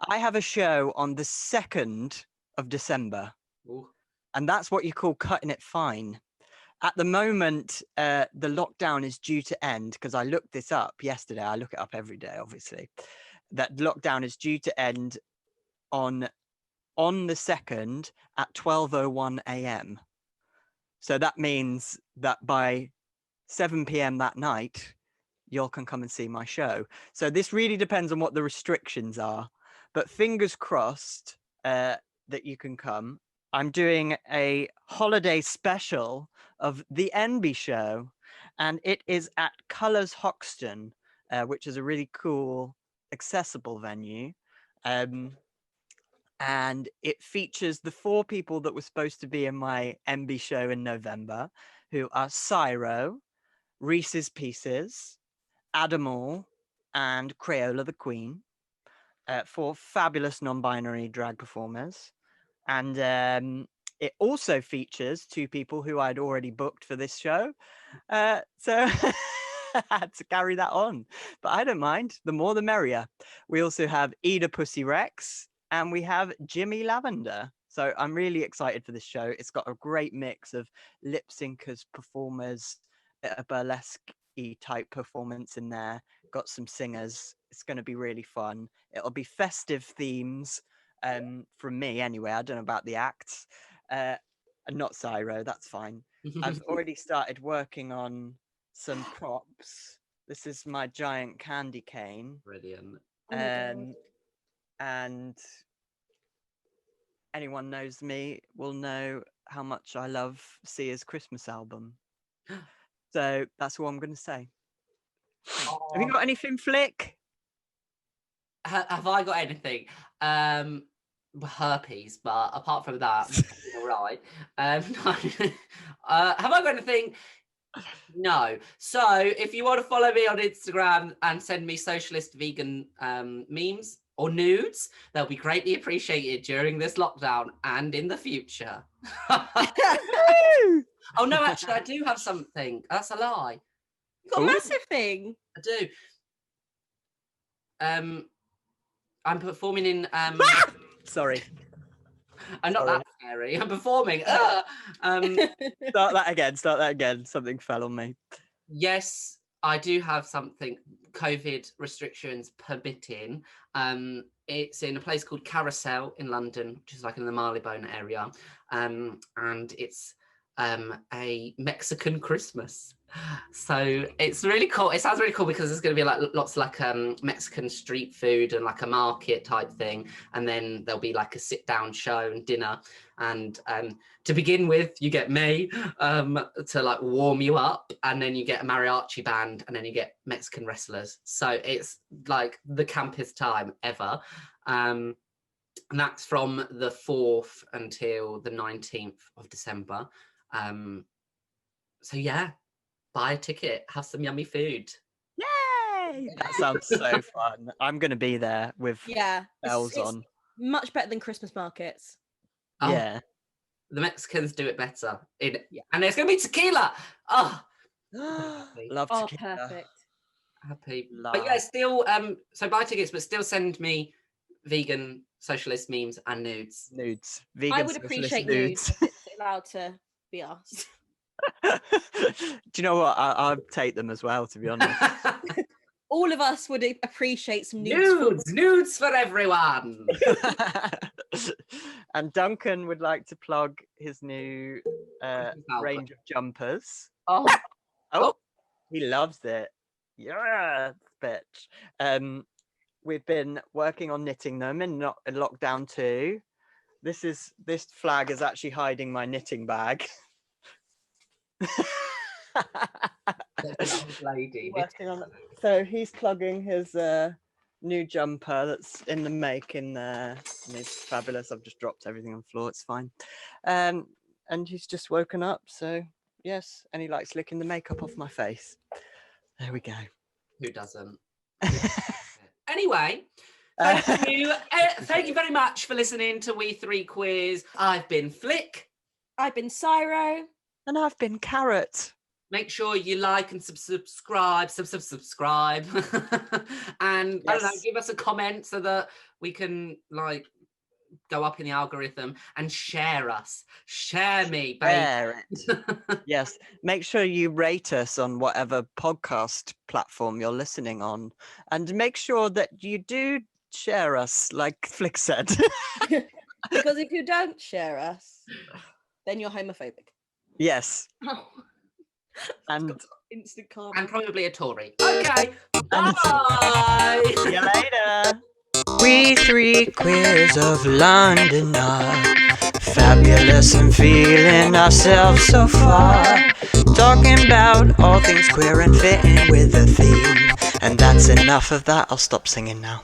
I have a show on the 2nd of December. Ooh. And that's what you call cutting it fine. At the moment, the lockdown is due to end, because I looked this up yesterday. I look it up every day, obviously. That lockdown is due to end on the 2nd at 12:01 a.m. So that means that by 7 p.m. that night, y'all can come and see my show. So this really depends on what the restrictions are. But fingers crossed that you can come. I'm doing a holiday special of the NB show, and it is at Colours Hoxton, which is a really cool, accessible venue. And it features the 4 people that were supposed to be in my NB show in November, who are Cyro, Reese's Pieces, Adamall, and Crayola the Queen, 4 fabulous non-binary drag performers. And it also features 2 people who I'd already booked for this show. So I had to carry that on. But I don't mind. The more the merrier. We also have Eda Pussy Rex, and we have Jimmy Lavender. So I'm really excited for this show. It's got a great mix of lip syncers, performers, a burlesque-y type performance in there. Got some singers. It's going to be really fun. It'll be festive themes from me anyway. I don't know about the acts. Not Cyro, that's fine. I've already started working on some props. This is my giant candy cane. Brilliant. Oh my God. And anyone knows me will know how much I love Sia's Christmas album. So that's all I'm going to say. Have you got anything, Flick? Have I got anything? Herpes, but apart from that, all right. No. Have I got anything? No. So if you want to follow me on Instagram and send me socialist vegan memes or nudes, they'll be greatly appreciated during this lockdown and in the future. Oh no, actually I do have something. That's a lie. You got a massive thing. I do. I'm performing in Sorry. I'm not Sorry. that scary. I'm performing. Start that again. Something fell on me. Yes, I do have something, COVID restrictions permitting. It's in a place called Carousel in London, which is like in the Marylebone area. And it's a Mexican Christmas. So it's really cool. It sounds really cool because there's going to be like lots of like Mexican street food and like a market type thing, and then there'll be like a sit down show and dinner. And to begin with, you get me to like warm you up, and then you get a mariachi band, and then you get Mexican wrestlers. So it's like the campest time ever. And that's from the 4th until the 19th of December. So yeah, buy a ticket, have some yummy food. Yay! That sounds so fun. I'm going to be there with bells on. Much better than Christmas markets. Oh, Yeah. The Mexicans do it better. And there's going to be tequila. Oh, Love Oh, tequila. perfect. happy. Love. But yeah, still, so buy tickets, but still send me vegan socialist memes and nudes. Nudes. Vegan I would socialist appreciate nudes if it's allowed to be asked. Do you know what? I'll take them as well, to be honest. All of us would appreciate some nudes. Nudes for everyone. And Duncan would like to plug his new range of jumpers. Oh, Oh, he loves it. Yeah, bitch. We've been working on knitting them in lockdown 2. This flag is actually hiding my knitting bag. Lady. Working on it. So he's plugging his new jumper that's in the making there. And it's fabulous. I've just dropped everything on the floor. It's fine. And he's just woken up. So yes, and he likes licking the makeup off my face. There we go. Who doesn't? Anyway, thank you. Thank you very much for listening to We Three Queers. I've been Flick. I've been Cyro. And I've been Carrot. Make sure you like and subscribe. And I don't know, give us a comment so that we can like go up in the algorithm, and share us. Share me, babe. Share it. Yes. Make sure you rate us on whatever podcast platform you're listening on. And make sure that you do share us, like Flick said. Because if you don't share us, then you're homophobic. Yes. Oh. And Instant karma. And probably a Tory. Okay. Bye. see you later. We three queers of London are fabulous and feeling ourselves so far. Talking about all things queer and fitting with the theme. And that's enough of that, I'll stop singing now.